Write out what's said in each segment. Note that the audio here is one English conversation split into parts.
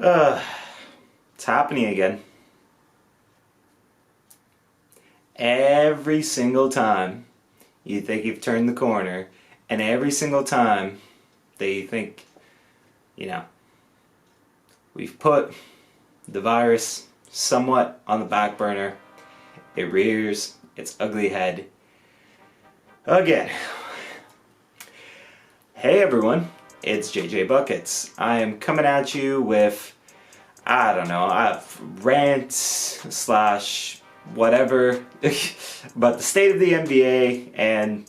It's happening again. Every single time you think you've turned the corner, and every single time that you think, we've put the virus somewhat on the back burner, it rears its ugly head again. Hey everyone, it's JJ Buckets. I am coming at you with, rant slash whatever about the state of the NBA and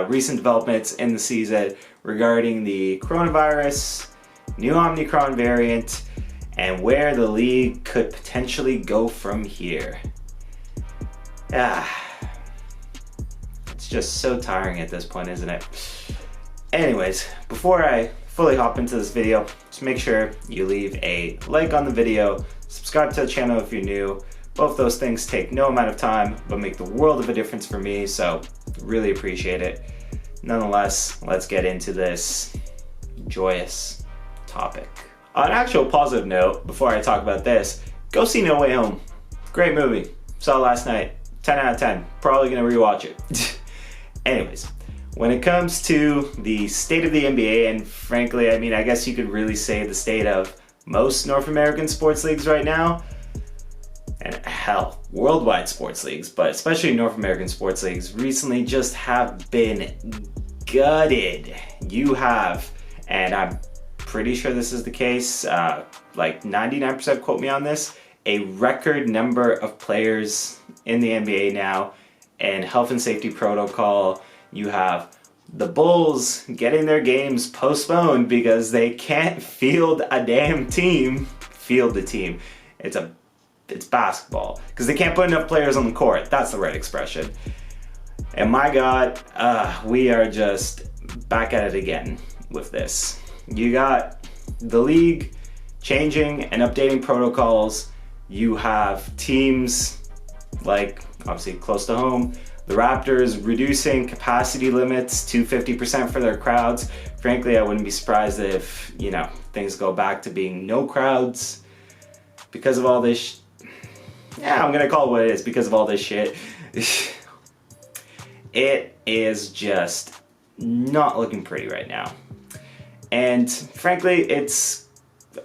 recent developments in the season regarding the coronavirus, new Omnicron variant, and where the league could potentially go from here. It's just so tiring at this point, isn't it? Anyways, before I fully hop into this video, just make sure you leave a like on the video, subscribe to the channel if you're new. Both those things take no amount of time, but make the world of a difference for me, so really appreciate it. Nonetheless, let's get into this joyous topic. On an actual positive note, before I talk about this, go see No Way Home. Great movie. Saw it last night. 10 out of 10. Probably gonna rewatch it. Anyways, when it comes to the state of the NBA, and frankly, I guess you could really say the state of most North American sports leagues right now, and hell, worldwide sports leagues, but especially North American sports leagues, recently just have been gutted. You have, and I'm pretty sure this is the case, like 99% quote me on this, a record number of players in the NBA now, and health and safety protocol. You have the Bulls getting their games postponed because they can't field a damn team. Field the team. It's basketball. Because they can't put enough players on the court. That's the right expression. And my God, we are just back at it again with this. You got the league changing and updating protocols. You have teams like, obviously close to home, the Raptors reducing capacity limits to 50% for their crowds. Frankly, I wouldn't be surprised if, things go back to being no crowds because of all this. I'm gonna call it what it is, because of all this shit. It is just not looking pretty right now. And frankly, it's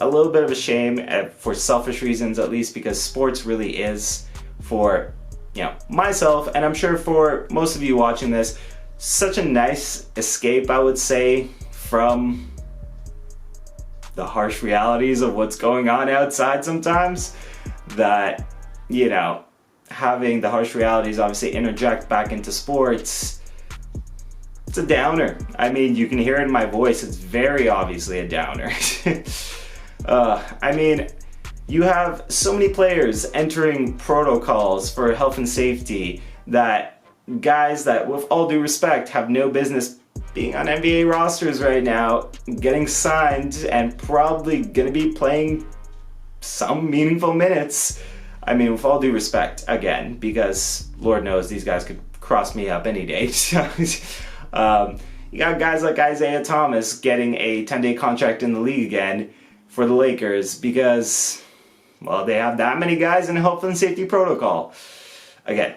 a little bit of a shame for selfish reasons, at least, because sports really is, for myself, and I'm sure for most of you watching this, such a nice escape, I would say, from the harsh realities of what's going on outside sometimes, that, having the harsh realities obviously interject back into sports, it's a downer. You can hear it in my voice, it's very obviously a downer. You have so many players entering protocols for health and safety that guys that, with all due respect, have no business being on NBA rosters right now, getting signed and probably gonna be playing some meaningful minutes. With all due respect, again, because Lord knows these guys could cross me up any day. You got guys like Isaiah Thomas getting a 10-day contract in the league again for the Lakers because, well, they have that many guys in health and safety protocol. Again,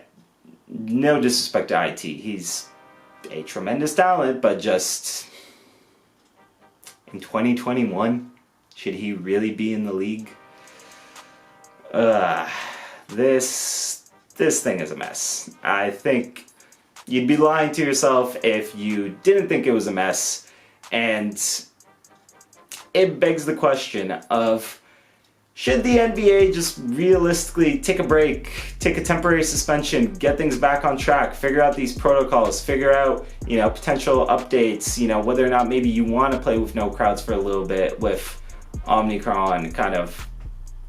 no disrespect to IT. He's a tremendous talent, but just in 2021, should he really be in the league? This thing is a mess. I think you'd be lying to yourself if you didn't think it was a mess, and it begs the question of, should the NBA just realistically take a break, take a temporary suspension, get things back on track, figure out these protocols, figure out, potential updates, whether or not maybe you want to play with no crowds for a little bit with Omnicron kind of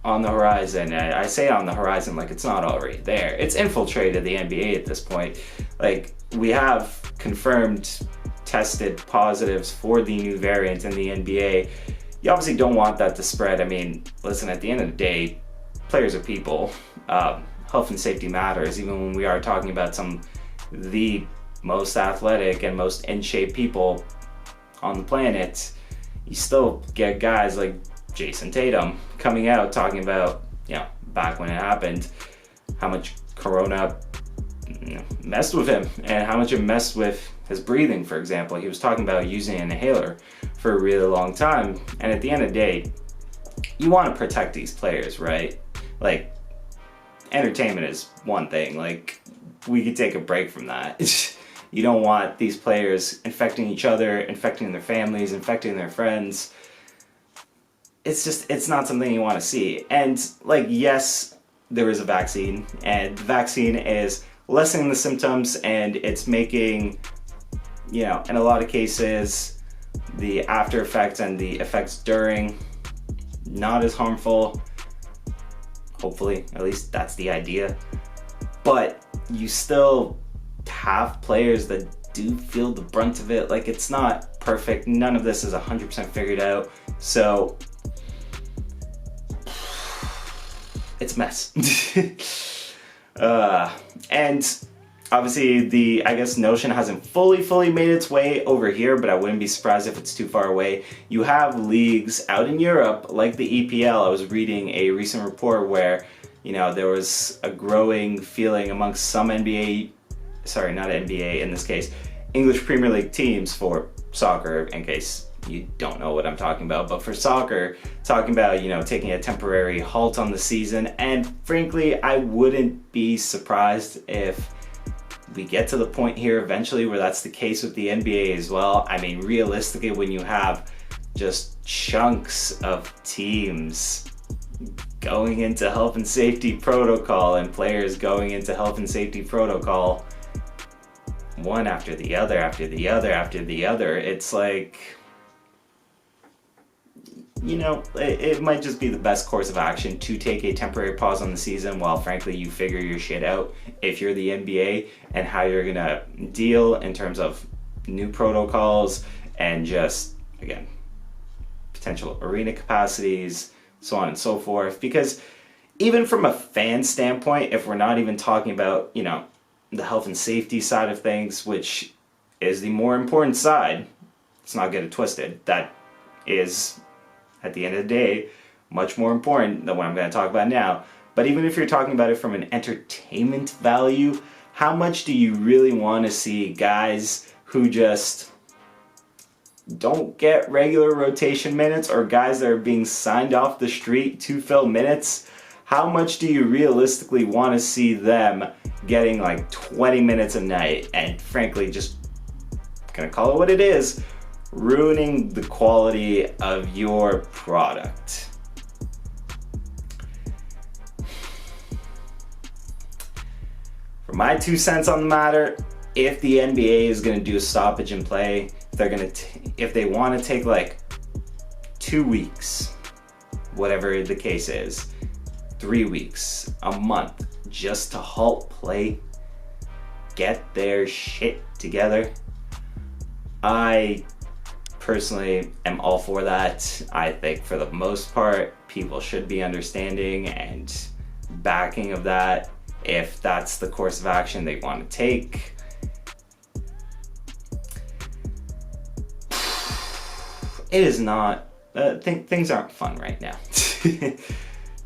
on the horizon. I say on the horizon like it's not already there. It's infiltrated the NBA at this point. Like, we have confirmed tested positives for the new variant in the NBA. You obviously don't want that to spread. Listen, at the end of the day, players are people. Health and safety matters, even when we are talking about the most athletic and most in shape people on the planet. You still get guys like Jason Tatum coming out talking about, back when it happened, how much Corona messed with him and how much it messed with his breathing, for example. He was talking about using an inhaler for a really long time. And at the end of the day, you want to protect these players, right? Like, entertainment is one thing. Like, we could take a break from that. You don't want these players infecting each other, infecting their families, infecting their friends. It's not something you want to see. And, like, yes, there is a vaccine, and the vaccine is lessening the symptoms, and it's making, in a lot of cases, the after effects and the effects during not as harmful. Hopefully, at least that's the idea. But you still have players that do feel the brunt of it. Like, it's not perfect. None of this is 100% figured out. So it's a mess. And obviously the, notion hasn't fully made its way over here, but I wouldn't be surprised if it's too far away. You have leagues out in Europe, like the EPL. I was reading a recent report where, there was a growing feeling amongst some not NBA in this case, English Premier League teams for soccer, in case you don't know what I'm talking about, but for soccer, talking about, taking a temporary halt on the season. And frankly, I wouldn't be surprised if we get to the point here eventually where that's the case with the NBA as well. I mean, realistically, when you have just chunks of teams going into health and safety protocol and players going into health and safety protocol, one after the other, it's like, it might just be the best course of action to take a temporary pause on the season while, frankly, you figure your shit out if you're the NBA and how you're gonna deal in terms of new protocols and just, again, potential arena capacities, so on and so forth. Because even from a fan standpoint, if we're not even talking about, the health and safety side of things, which is the more important side, let's not get it twisted, that is, at the end of the day, much more important than what I'm going to talk about now. But even if you're talking about it from an entertainment value, how much do you really want to see guys who just don't get regular rotation minutes, or guys that are being signed off the street to fill minutes? How much do you realistically want to see them getting like 20 minutes a night and, frankly, just gonna call it what it is, ruining the quality of your product? For my 2 cents on the matter, if the NBA is going to do a stoppage in play, if they want to take like 2 weeks, whatever the case is, 3 weeks, a month, just to halt play, get their shit together, I personally am all for that. I think for the most part, people should be understanding and backing of that if that's the course of action they want to take. It is not, things aren't fun right now.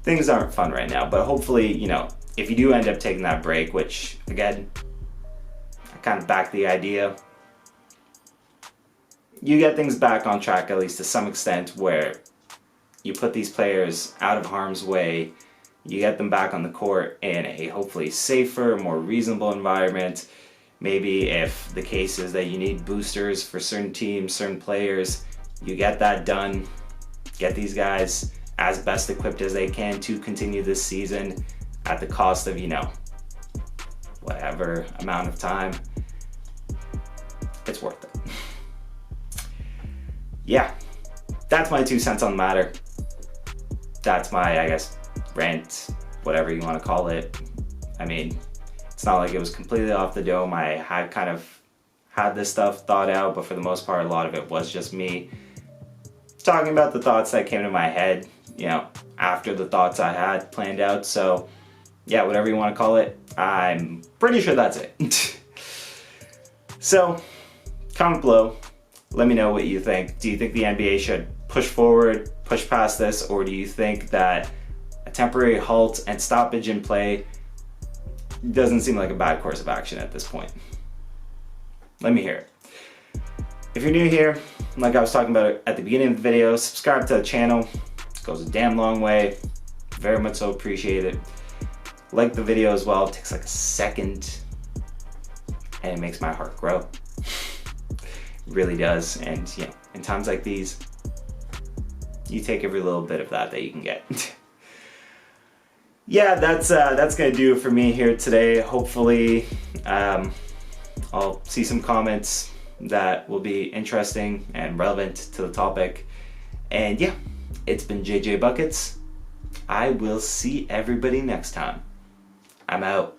Things aren't fun right now, but hopefully, if you do end up taking that break, which, again, I kind of back the idea, you get things back on track, at least to some extent, where you put these players out of harm's way, you get them back on the court in a hopefully safer, more reasonable environment. Maybe if the case is that you need boosters for certain teams, certain players, you get that done. Get these guys as best equipped as they can to continue this season at the cost of, whatever amount of time. It's worth it. Yeah, that's my 2 cents on the matter. That's my, rant, whatever you want to call it. I mean, it's not like it was completely off the dome. I had kind of had this stuff thought out, but for the most part, a lot of it was just me talking about the thoughts that came to my head, after the thoughts I had planned out. So yeah, whatever you want to call it, I'm pretty sure that's it. So comment below, let me know what you think. Do you think the NBA should push forward, push past this, or do you think that a temporary halt and stoppage in play doesn't seem like a bad course of action at this point? Let me hear it. If you're new here, like I was talking about at the beginning of the video, subscribe to the channel. It goes a damn long way. Very much so appreciate it. Like the video as well. It takes like a second and it makes my heart grow. It really does. And you know, in times like these, you take every little bit of that you can get. Yeah, that's gonna do it for me here today. Hopefully, I'll see some comments that will be interesting and relevant to the topic. And yeah, it's been JJ Buckets. I will see everybody next time. I'm out.